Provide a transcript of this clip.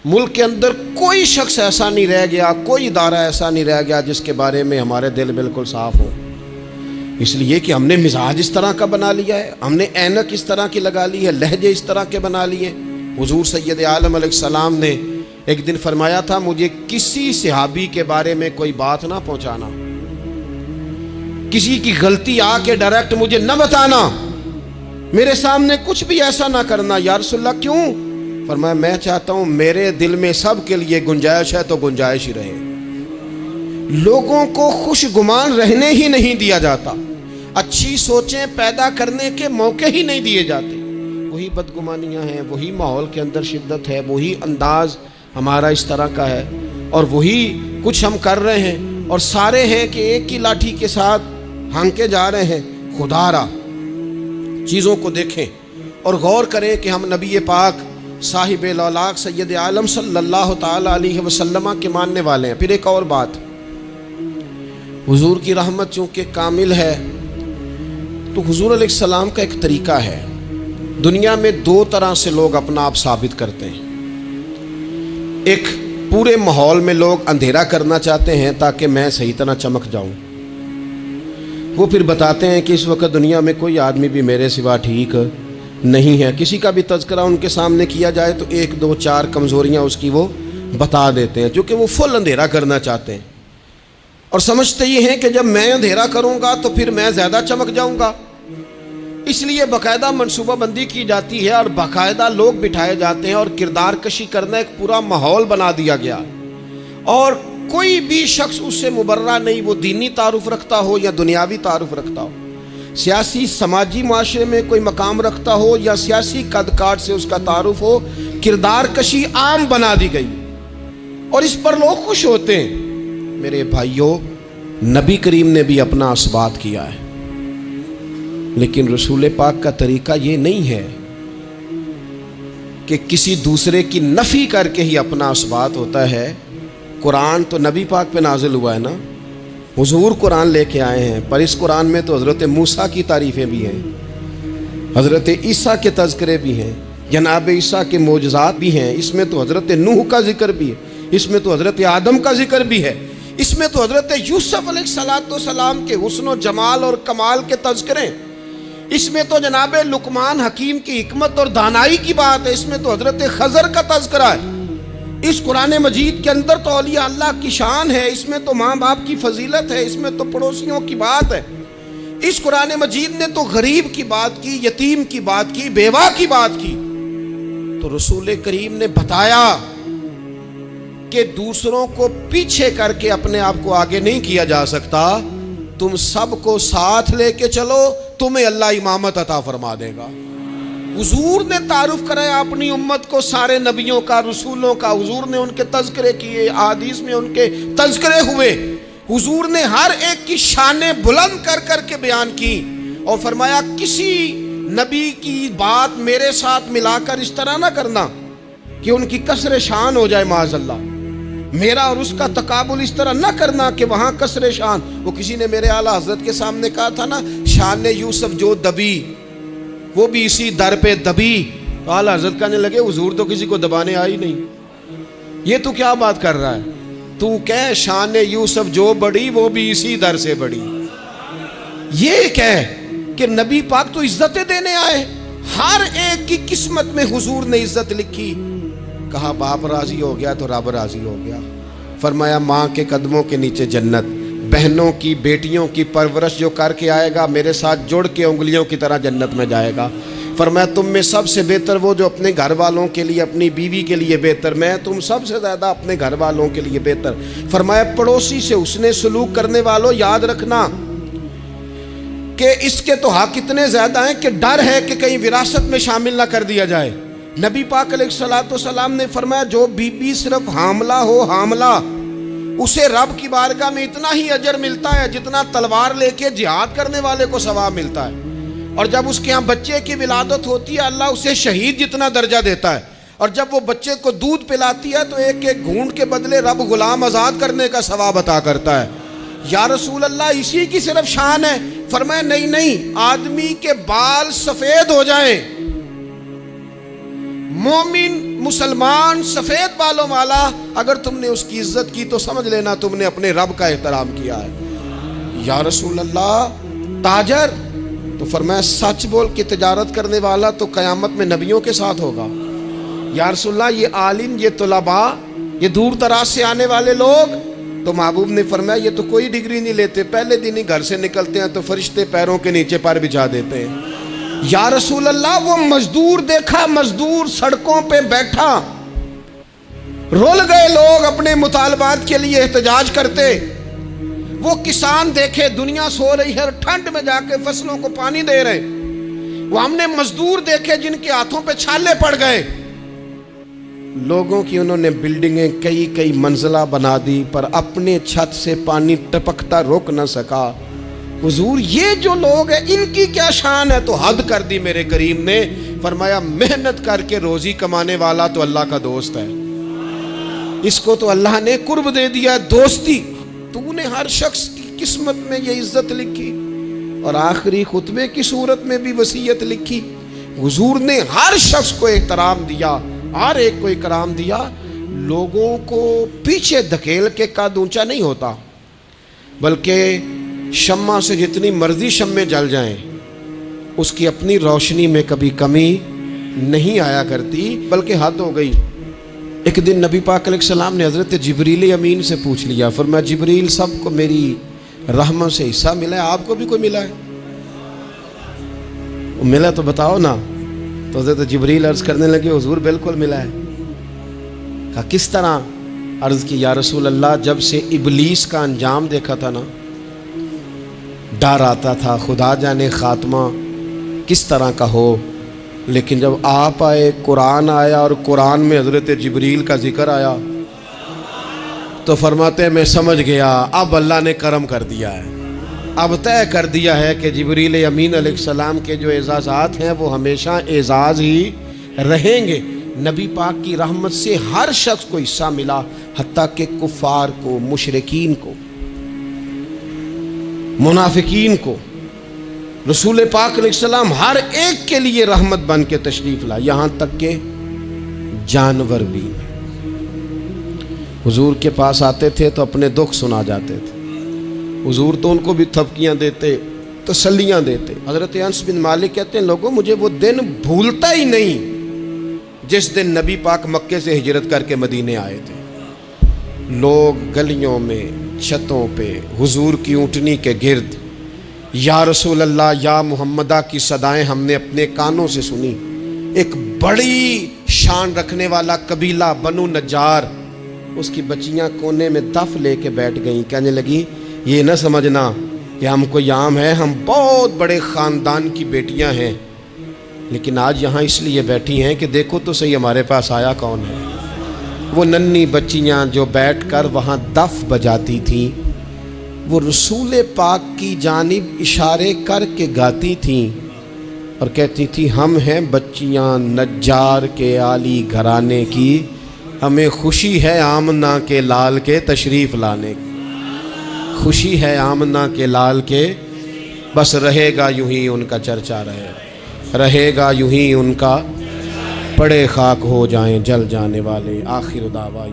ملک کے اندر کوئی شخص ایسا نہیں رہ گیا، کوئی ادارہ ایسا نہیں رہ گیا جس کے بارے میں ہمارے دل بالکل صاف ہو، اس لیے کہ ہم نے مزاج اس طرح کا بنا لیا ہے، ہم نے اینک اس طرح کی لگا لی ہے، لہجے اس طرح کے بنا لیے۔ حضور سید عالم علیہ السلام نے ایک دن فرمایا تھا، مجھے کسی صحابی کے بارے میں کوئی بات نہ پہنچانا، کسی کی غلطی آ کے ڈائریکٹ مجھے نہ بتانا، میرے سامنے کچھ بھی ایسا نہ کرنا۔ یا رسول اللہ کیوں؟ فرمایا میں چاہتا ہوں میرے دل میں سب کے لیے گنجائش ہے تو گنجائش ہی رہے، لوگوں کو خوش گمان رہنے ہی نہیں دیا جاتا، اچھی سوچیں پیدا کرنے کے موقع ہی نہیں دیے جاتے، وہی بدگمانیاں ہیں، وہی ماحول کے اندر شدت ہے، وہی انداز ہمارا اس طرح کا ہے، اور وہی کچھ ہم کر رہے ہیں، اور سارے ہیں کہ ایک ہی لاٹھی کے ساتھ ہانکے جا رہے ہیں۔ خدا را چیزوں کو دیکھیں اور غور کریں کہ ہم نبی پاک صاحب الاولاق سید عالم صلی اللہ تعالی علیہ وسلم کے ماننے والے ہیں۔ پھر ایک اور بات، حضور کی رحمت چونکہ کامل ہے تو حضور علیہ السلام کا ایک طریقہ ہے، دنیا میں دو طرح سے لوگ اپنا آپ ثابت کرتے ہیں۔ ایک پورے ماحول میں لوگ اندھیرا کرنا چاہتے ہیں تاکہ میں صحیح طرح چمک جاؤں، وہ پھر بتاتے ہیں کہ اس وقت دنیا میں کوئی آدمی بھی میرے سوا ٹھیک نہیں ہے، کسی کا بھی تذکرہ ان کے سامنے کیا جائے تو ایک دو چار کمزوریاں اس کی وہ بتا دیتے ہیں، کیونکہ وہ فل اندھیرا کرنا چاہتے ہیں، اور سمجھتے یہ ہیں کہ جب میں اندھیرا کروں گا تو پھر میں زیادہ چمک جاؤں گا، اس لیے باقاعدہ منصوبہ بندی کی جاتی ہے اور باقاعدہ لوگ بٹھائے جاتے ہیں اور کردار کشی کرنا ایک پورا ماحول بنا دیا گیا، اور کوئی بھی شخص اس سے مبرہ نہیں، وہ دینی تعارف رکھتا ہو یا دنیاوی تعارف رکھتا ہو، سیاسی سماجی معاشرے میں کوئی مقام رکھتا ہو یا سیاسی قد کاٹ سے اس کا تعارف ہو، کردار کشی عام بنا دی گئی اور اس پر لوگ خوش ہوتے ہیں۔ میرے بھائیوں، نبی کریم نے بھی اپنا اثبات کیا ہے، لیکن رسول پاک کا طریقہ یہ نہیں ہے کہ کسی دوسرے کی نفی کر کے ہی اپنا اثبات ہوتا ہے۔ قرآن تو نبی پاک پہ نازل ہوا ہے نا، حضور قرآن لے کے آئے ہیں، پر اس قرآن میں تو حضرت موسیٰ کی تعریفیں بھی ہیں، حضرت عیسیٰ کے تذکرے بھی ہیں، جناب عیسیٰ کے معجزات بھی ہیں، اس میں تو حضرت نوح کا ذکر بھی ہے، اس میں تو حضرت آدم کا ذکر بھی ہے، اس میں تو حضرت یوسف علیہ السلام کے حسن و جمال اور کمال کے تذکرے، اس میں تو جناب لقمان حکیم کی حکمت اور دانائی کی بات ہے، اس میں تو حضرت خضر کا تذکرہ ہے۔ اس قرآن مجید کے اندر تو اولیاء اللہ کی شان ہے، اس میں تو ماں باپ کی فضیلت ہے، اس میں تو پڑوسیوں کی بات ہے، اس قرآن مجید نے تو غریب کی بات کی، یتیم کی بات کی، بیوہ کی بات کی۔ تو رسول کریم نے بتایا کہ دوسروں کو پیچھے کر کے اپنے آپ کو آگے نہیں کیا جا سکتا، تم سب کو ساتھ لے کے چلو، تمہیں اللہ امامت عطا فرما دے گا۔ حضور نے تعارف کرایا اپنی امت کو سارے نبیوں کا، رسولوں کا، حضور نے ان کے تذکرے کیے، احادیث میں ان کے تذکرے ہوئے، حضور نے ہر ایک کی شانیں بلند کر کر کے بیان کی اور فرمایا کسی نبی کی بات میرے ساتھ ملا کر اس طرح نہ کرنا کہ ان کی کسر شان ہو جائے معاذ اللہ، میرا اور اس کا تقابل اس طرح نہ کرنا کہ وہاں کسر شان۔ وہ کسی نے میرے اعلیٰ حضرت کے سامنے کہا تھا نا، شان یوسف جو دبی وہ بھی اسی در پہ دبی، تو اعلیٰ حضرت کہنے لگے حضور تو کسی کو دبانے آئی نہیں، یہ تو کیا بات کر رہا ہے، تو کہہ شان یوسف جو بڑی وہ بھی اسی در سے بڑی، یہ کہہ کہ نبی پاک تو عزتیں دینے آئے، ہر ایک کی قسمت میں حضور نے عزت لکھی۔ کہا باپ راضی ہو گیا تو رب راضی ہو گیا، فرمایا ماں کے قدموں کے نیچے جنت، بہنوں کی بیٹیوں کی پرورش جو کر کے آئے گا میرے ساتھ جڑ کے انگلیوں کی طرح جنت میں جائے گا۔ فرمایا تم میں سب سے بہتر وہ جو اپنے گھر والوں کے لیے، اپنی بیوی کے لیے بہتر، میں تم سب سے زیادہ اپنے گھر والوں کے لیے بہتر۔ فرمایا پڑوسی سے حسن سلوک کرنے والوں یاد رکھنا کہ اس کے تو حق اتنے زیادہ ہیں کہ ڈر ہے کہ کہیں وراثت میں شامل نہ کر دیا جائے۔ نبی پاک علیہ السلام نے فرمایا جو بی بی صرف حاملہ ہو، حاملہ، اسے رب کی بارگاہ میں اتنا ہی اجر ملتا ہے جتنا تلوار لے کے جہاد کرنے والے کو ثواب ملتا ہے، اور جب اس کے ہاں بچے کی ولادت ہوتی ہے اللہ اسے شہید جتنا درجہ دیتا ہے، اور جب وہ بچے کو دودھ پلاتی ہے تو ایک ایک گھونٹ کے بدلے رب غلام آزاد کرنے کا ثواب عطا کرتا ہے۔ یا رسول اللہ اسی کی صرف شان ہے؟ فرمایا نہیں، آدمی کے بال سفید ہو جائیں، مومن مسلمان سفید بالوں والا، اگر تم نے اس کی عزت کی تو سمجھ لینا تم نے اپنے رب کا احترام کیا ہے۔ یا رسول اللہ تاجر؟ تو فرمایا سچ بول کے تجارت کرنے والا تو قیامت میں نبیوں کے ساتھ ہوگا۔ یا رسول اللہ یہ عالم، یہ طلباء، یہ دور دراز سے آنے والے لوگ؟ تو محبوب نے فرمایا یہ تو کوئی ڈگری نہیں لیتے، پہلے دن ہی گھر سے نکلتے ہیں تو فرشتے پیروں کے نیچے پر بچھا دیتے ہیں۔ یا رسول اللہ وہ مزدور دیکھا، مزدور سڑکوں پہ بیٹھا، رول گئے لوگ اپنے مطالبات کے لیے احتجاج کرتے۔ وہ کسان دیکھے دنیا سو رہی ہے اور ٹھنڈ میں جا کے فصلوں کو پانی دے رہے۔ وہ ہم نے مزدور دیکھے جن کے ہاتھوں پہ چھالے پڑ گئے۔ لوگوں کی انہوں نے بلڈنگیں کئی منزلہ بنا دی، پر اپنے چھت سے پانی ٹپکتا روک نہ سکا۔ حضور یہ جو لوگ ہیں ان کی کیا شان ہے؟ تو حد کر دی میرے کریم نے، فرمایا محنت کر کے روزی کمانے والا تو اللہ کا دوست ہے، اس کو تو اللہ نے قرب دے دیا دوستی۔ تو نے ہر شخص کی قسمت میں یہ عزت لکھی اور آخری خطبے کی صورت میں بھی وصیت لکھی۔ حضور نے ہر شخص کو احترام دیا، ہر ایک کو اکرام دیا۔ لوگوں کو پیچھے دھکیل کے قد اونچا نہیں ہوتا، بلکہ شمع سے جتنی مرضی شمع جل جائیں اس کی اپنی روشنی میں کبھی کمی نہیں آیا کرتی، بلکہ حد ہو گئی۔ ایک دن نبی پاک علیہ السلام نے حضرت جبریل امین سے پوچھ لیا، فرمایا جبریل سب کو میری رحمت سے حصہ ملا ہے، آپ کو بھی کوئی ملا ہے؟ وہ ملا تو بتاؤ نا۔ تو حضرت جبریل عرض کرنے لگے حضور بالکل ملا ہے۔ کہا کس طرح؟ عرض کی یا رسول اللہ جب سے ابلیس کا انجام دیکھا تھا نا، ڈر آتا تھا خدا جانے خاتمہ کس طرح کا ہو، لیکن جب آپ آئے، قرآن آیا اور قرآن میں حضرت جبریل کا ذکر آیا تو فرماتے ہیں میں سمجھ گیا اب اللہ نے کرم کر دیا ہے، اب طے کر دیا ہے کہ جبریل امین علیہ السلام کے جو اعزازات ہیں وہ ہمیشہ اعزاز ہی رہیں گے۔ نبی پاک کی رحمت سے ہر شخص کو حصہ ملا، حتیٰ کہ کفار کو، مشرکین کو، منافقین کو۔ رسول پاک علیہ السلام ہر ایک کے لیے رحمت بن کے تشریف لائے، یہاں تک کہ جانور بھی حضور کے پاس آتے تھے تو اپنے دکھ سنا جاتے تھے۔ حضور تو ان کو بھی تھپکیاں دیتے، تسلیاں دیتے۔ حضرت انس بن مالک کہتے ہیں لوگوں مجھے وہ دن بھولتا ہی نہیں جس دن نبی پاک مکے سے ہجرت کر کے مدینے آئے تھے۔ لوگ گلیوں میں، چھتوں پہ حضور کی اونٹنی کے گرد یا رسول اللہ یا محمدہ کی صدائیں ہم نے اپنے کانوں سے سنی۔ ایک بڑی شان رکھنے والا قبیلہ بنو نجار، اس کی بچیاں کونے میں دف لے کے بیٹھ گئیں، کہنے لگی یہ نہ سمجھنا کہ ہم کوئی عام ہے، ہم بہت بڑے خاندان کی بیٹیاں ہیں، لیکن آج یہاں اس لیے بیٹھی ہیں کہ دیکھو تو صحیح ہمارے پاس آیا کون ہے۔ وہ ننھی بچیاں جو بیٹھ کر وہاں دف بجاتی تھیں، وہ رسول پاک کی جانب اشارے کر کے گاتی تھیں اور کہتی تھی ہم ہیں بچیاں نجار کے عالی گھرانے کی، ہمیں خوشی ہے آمنہ کے لال کے تشریف لانے کی، خوشی ہے آمنہ کے لال کے، بس رہے گا یوں ہی ان کا چرچا رہے گا یوں ہی ان کا، پڑے خاک ہو جائیں جل جانے والے۔ آخر دعویٰ